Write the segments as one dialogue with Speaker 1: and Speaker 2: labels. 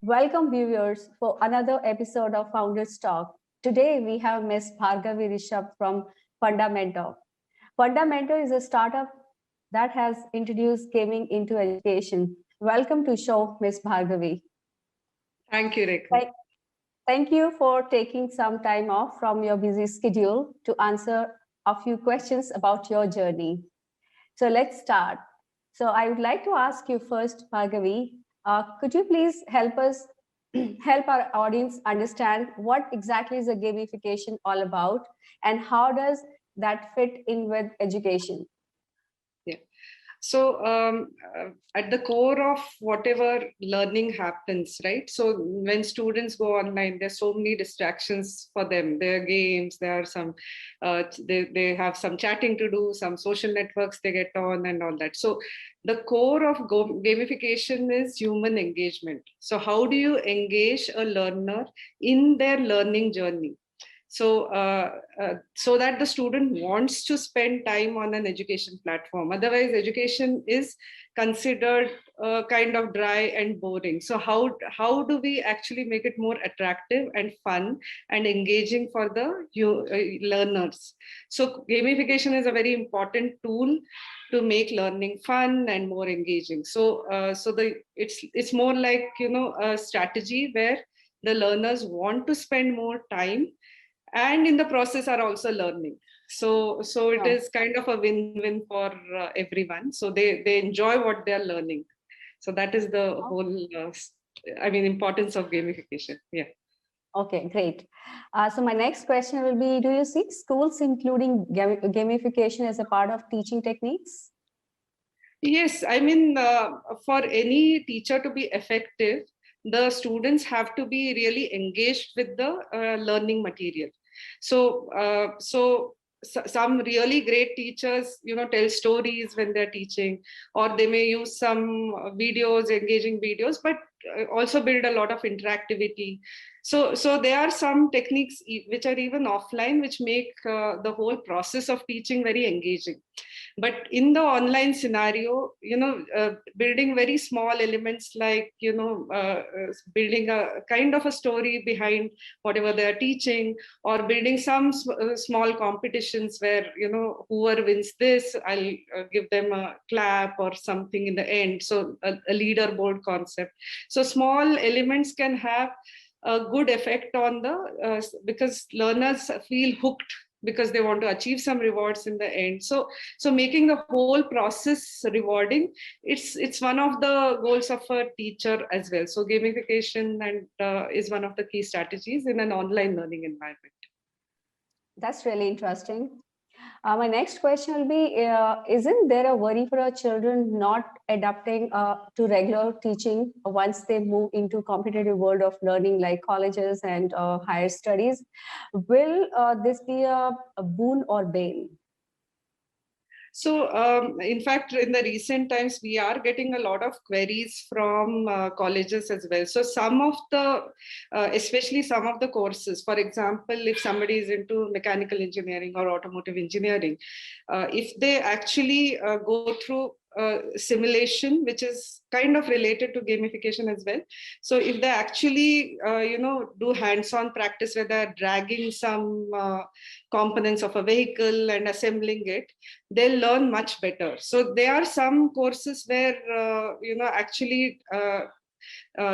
Speaker 1: Welcome viewers for another episode of Founders Talk. Today we have Ms. Bhargavi Rishabh from Fundamentor. Fundamentor is a startup that has introduced gaming into education. Welcome to show, Ms. Bhargavi.
Speaker 2: Thank you, Rekha.
Speaker 1: Thank you for taking some time off from your busy schedule to answer a few questions about your journey. So let's start. So I would like to ask you first, Bhargavi, could you please help us, help our audience understand what exactly is a gamification all about and how does that fit in with education?
Speaker 2: Yeah. So, at the core of whatever learning happens, right? So, when students go online, there's so many distractions for them. There are games, there are some, they have some chatting to do, some social networks they get on, and all that. So, the core of gamification is human engagement. So, how do you engage a learner in their learning journey? So that the student wants to spend time on an education platform. Otherwise, education is considered kind of dry and boring. So how do we actually make it more attractive and fun and engaging for the learners? So gamification is a very important tool to make learning fun and more engaging. It's more like a strategy where the learners want to spend more time and in the process are also learning. So it is kind of a win-win for everyone. So they enjoy what they are learning. So that is the whole importance of gamification. Yeah.
Speaker 1: Okay, great. So my next question will be, do you see schools including gamification as a part of teaching techniques?
Speaker 2: Yes, for any teacher to be effective, the students have to be really engaged with the learning material. So some really great teachers, tell stories when they're teaching, or they may use some videos, engaging videos, but also build a lot of interactivity. So there are some techniques which are even offline, which make the whole process of teaching very engaging. But in the online scenario, building very small elements like building a kind of a story behind whatever they are teaching, or building some small competitions where whoever wins this, I'll give them a clap or something in the end. So a leaderboard concept. So small elements can have a good effect on because learners feel hooked because they want to achieve some rewards in the end. So making the whole process rewarding, it's one of the goals of a teacher as well. So gamification is one of the key strategies in an online learning environment.
Speaker 1: That's really interesting. My next question will be, isn't there a worry for our children not adapting to regular teaching once they move into competitive world of learning like colleges and higher studies? Will this be a boon or bane?
Speaker 2: So, in fact, in the recent times, we are getting a lot of queries from colleges as well. So, especially some of the courses, for example, if somebody is into mechanical engineering or automotive engineering, if they actually go through simulation, which is kind of related to gamification as well. So if they actually, do hands-on practice where they're dragging some components of a vehicle and assembling it, they'll learn much better. So there are some courses where, actually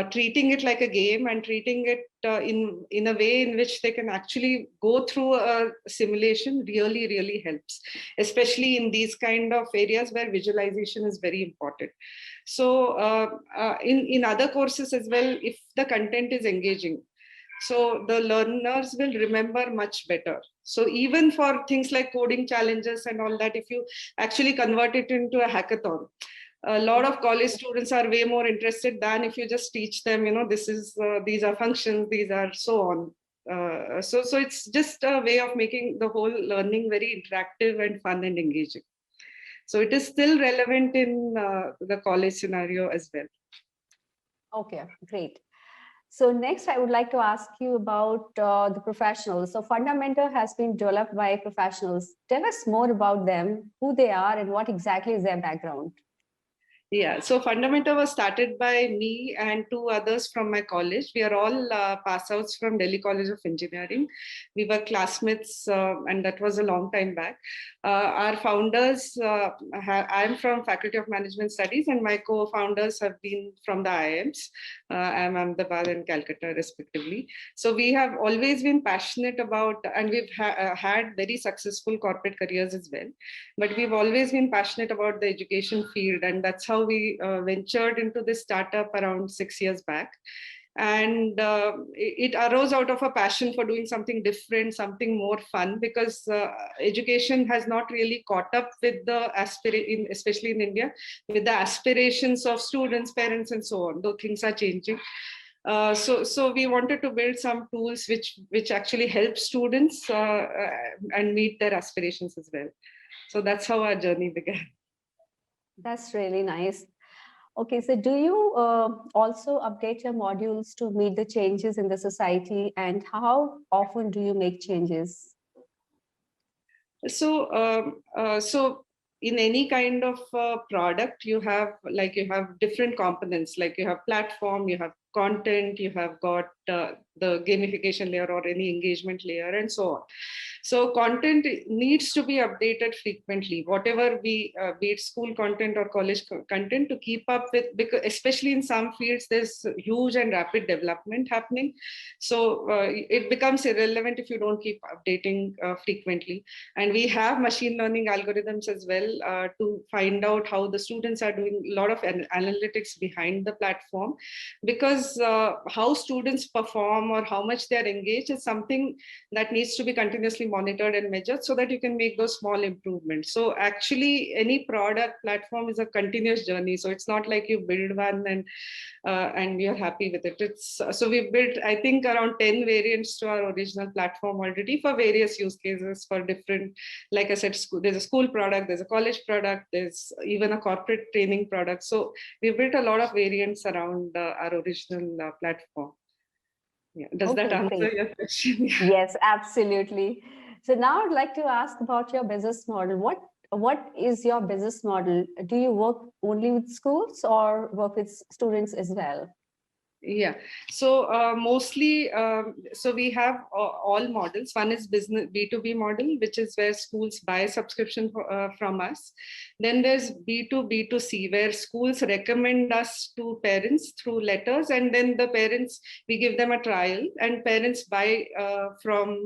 Speaker 2: treating it like a game and treating it in a way in which they can actually go through a simulation really helps, especially in these kind of areas where visualization is very important. So in other courses as well, if the content is engaging, so the learners will remember much better. So even for things like coding challenges and all that, if you actually convert it into a hackathon, a lot of college students are way more interested than if you just teach them, these are functions, these are so on. So it's just a way of making the whole learning very interactive and fun and engaging. So it is still relevant in the college scenario as well.
Speaker 1: Okay, great. So next, I would like to ask you about the professionals. So Fundamentor has been developed by professionals. Tell us more about them, who they are, and what exactly is their background.
Speaker 2: Yeah, so Fundamenta was started by me and two others from my college. We are all pass outs from Delhi College of Engineering. We were classmates, and that was a long time back. Our founders, I'm from Faculty of Management Studies, and my co-founders have been from the IIMs. I'm Ahmedabad and Calcutta, respectively. So we have always been passionate about, and we've had very successful corporate careers as well. But we've always been passionate about the education field, and that's how we ventured into this startup around 6 years back. And it arose out of a passion for doing something different, something more fun, because education has not really caught up with the especially in India, with the aspirations of students, parents, and so on, though things are changing. So we wanted to build some tools which actually help students and meet their aspirations as well. So that's how our journey began.
Speaker 1: That's really nice. Okay, so do you also update your modules to meet the changes in the society, and how often do you make changes?
Speaker 2: So in any kind of product, you have different components, like you have platform, you have content, you have got the gamification layer or any engagement layer, and so on. So content needs to be updated frequently, whatever be it school content or college content, to keep up with, because especially in some fields, there's huge and rapid development happening. So it becomes irrelevant if you don't keep updating frequently. And we have machine learning algorithms as well to find out how the students are doing, a lot of analytics behind the platform, because how students perform or how much they're engaged is something that needs to be continuously monitored and measured, so that you can make those small improvements. So actually any product platform is a continuous journey. So it's not like you build one and you're happy with it. So we've built, I think, around 10 variants to our original platform already for various use cases, for different, like I said, there's a school product, there's a college product, there's even a corporate training product. So we've built a lot of variants around our original platform. Yeah. Does that answer your question?
Speaker 1: Yes, absolutely. So now I'd like to ask about your business model. What is your business model? Do you work only with schools or work with students as well?
Speaker 2: Yeah, so mostly, so we have all models. One is business B2B model, which is where schools buy subscription from us. Then there's B2B2C, where schools recommend us to parents through letters, and then the parents, we give them a trial, and parents buy from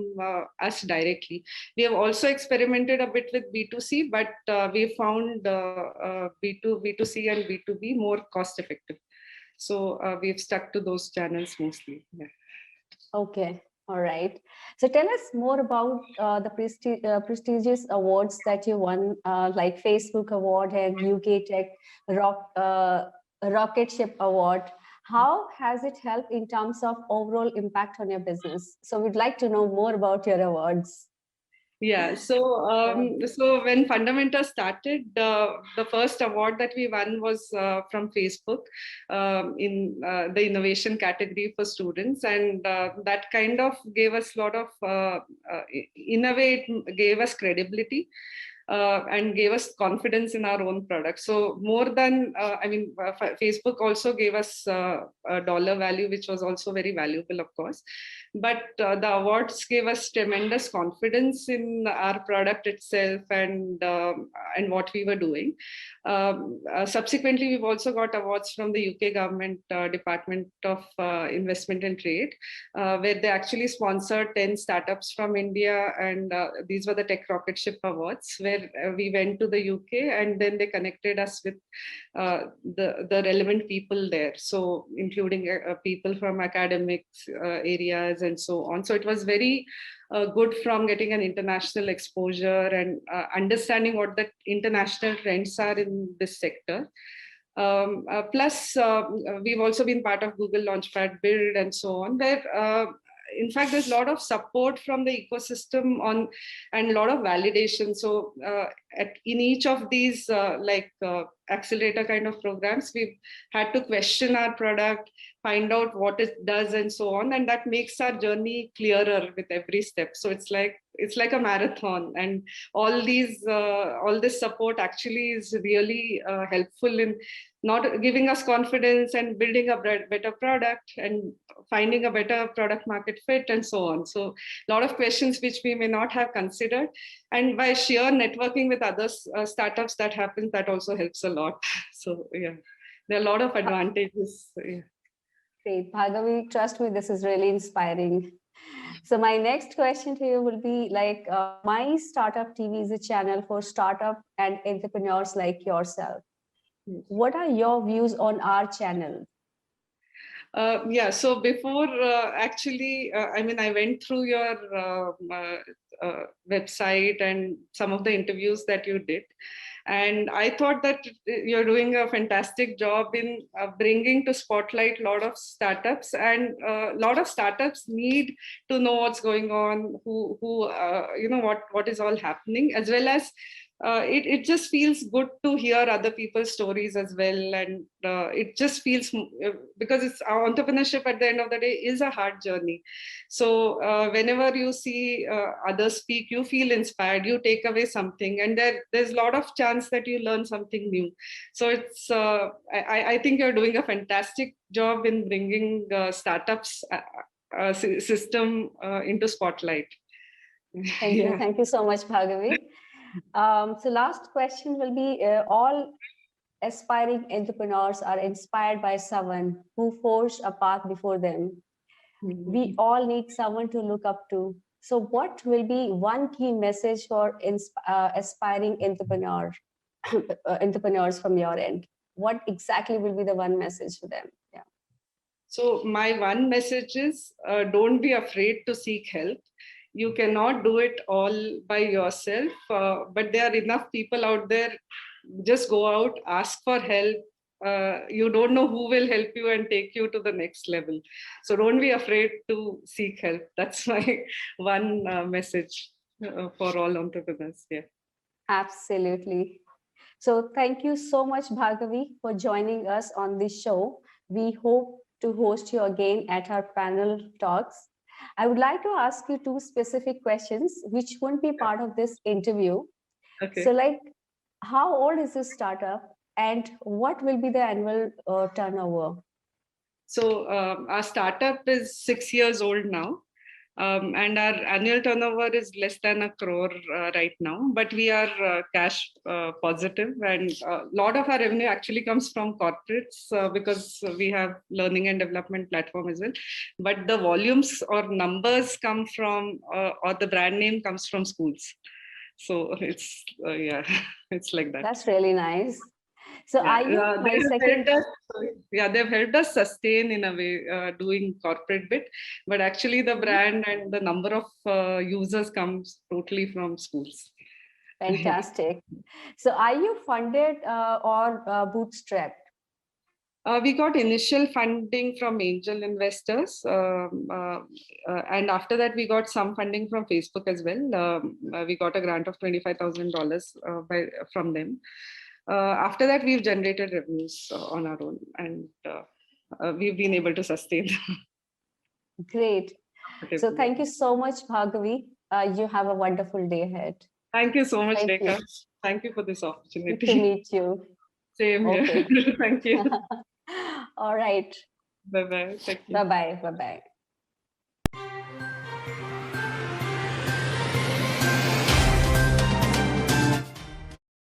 Speaker 2: us directly. We have also experimented a bit with B2C, but we found B2C and B2B more cost effective. So we've stuck to those channels mostly. Yeah.
Speaker 1: Okay, all right. So tell us more about the prestigious awards that you won, like Facebook Award and UK Tech Rocket Ship Award. How has it helped in terms of overall impact on your business? So we'd like to know more about your awards.
Speaker 2: Yeah, so when Fundamenta started, the first award that we won was from Facebook in the innovation category for students, and that kind of gave us a lot of gave us credibility. And gave us confidence in our own product. So more than, Facebook also gave us a dollar value, which was also very valuable, of course. But the awards gave us tremendous confidence in our product itself and what we were doing. Subsequently, we've also got awards from the UK government Department of Investment and Trade, where they actually sponsored 10 startups from India, and these were the Tech Rocket Ship Awards, where we went to the UK, and then they connected us with the relevant people there. So including people from academics areas and so on. So it was very good from getting an international exposure and understanding what the international trends are in this sector. Plus, we've also been part of Google Launchpad Build and so on, where in fact, there's a lot of support from the ecosystem and a lot of validation. So in each of these accelerator kind of programs, we've had to question our product, find out what it does and so on. And that makes our journey clearer with every step. So it's like a marathon, and all this support actually is really helpful in not giving us confidence and building a better product and finding a better product market fit and so on. So a lot of questions which we may not have considered, and by sheer networking with other startups that happens, that also helps a lot. So yeah, there are a lot of advantages. Yeah.
Speaker 1: Great, Bhargavi, trust me, this is really inspiring. So my next question to you will be like, My Startup TV is a channel for startup and entrepreneurs like yourself.
Speaker 2: Yes.
Speaker 1: What are your views on our channel?
Speaker 2: Yeah, so before I went through your website and some of the interviews that you did. And I thought that you're doing a fantastic job in bringing to spotlight a lot of startups, and a lot of startups need to know what's going on, what is all happening, as well as it just feels good to hear other people's stories as well. And it just feels, because it's our entrepreneurship at the end of the day is a hard journey. So whenever you see others speak, you feel inspired, you take away something, and there's a lot of chance that you learn something new. So it's I think you're doing a fantastic job in bringing startups system into spotlight.
Speaker 1: Thank you so much, Bhargavi. So last question will be, all aspiring entrepreneurs are inspired by someone who forged a path before them.
Speaker 2: Mm-hmm.
Speaker 1: We all need someone to look up to. So what will be one key message for aspiring entrepreneurs from your end? What exactly will be the one message for them? Yeah.
Speaker 2: So my one message is, don't be afraid to seek help. You cannot do it all by yourself, but there are enough people out there. Just go out, ask for help. You don't know who will help you and take you to the next level. So don't be afraid to seek help. That's my one message for all entrepreneurs. Yeah.
Speaker 1: Absolutely. So thank you so much, Bhargavi, for joining us on this show. We hope to host you again at our panel talks. I would like to ask you two specific questions, which won't be part of this interview.
Speaker 2: Okay.
Speaker 1: So like, how old is this startup and what will be the annual turnover?
Speaker 2: So our startup is 6 years old now. And our annual turnover is less than 1 crore right now, but we are cash positive, and a lot of our revenue actually comes from corporates because we have learning and development platform as well. But the volumes or numbers come from, or the brand name comes from schools. So it's, it's like that.
Speaker 1: That's really nice. So
Speaker 2: they've helped us sustain in a way, doing corporate bit, but actually the brand and the number of users comes totally from schools.
Speaker 1: Fantastic. So are you funded or bootstrapped?
Speaker 2: We got initial funding from angel investors, and after that we got some funding from Facebook as well. We got a grant of $25,000 from them. After that, we've generated revenues on our own, and we've been able to sustain.
Speaker 1: Great. So thank you so much, Bhargavi. You have a wonderful day ahead.
Speaker 2: Thank you so much, Rekha. Thank you for this opportunity.
Speaker 1: Good to meet you.
Speaker 2: Same here. Thank you.
Speaker 1: All right.
Speaker 2: Bye-bye. Thank you.
Speaker 1: Bye-bye. Bye-bye.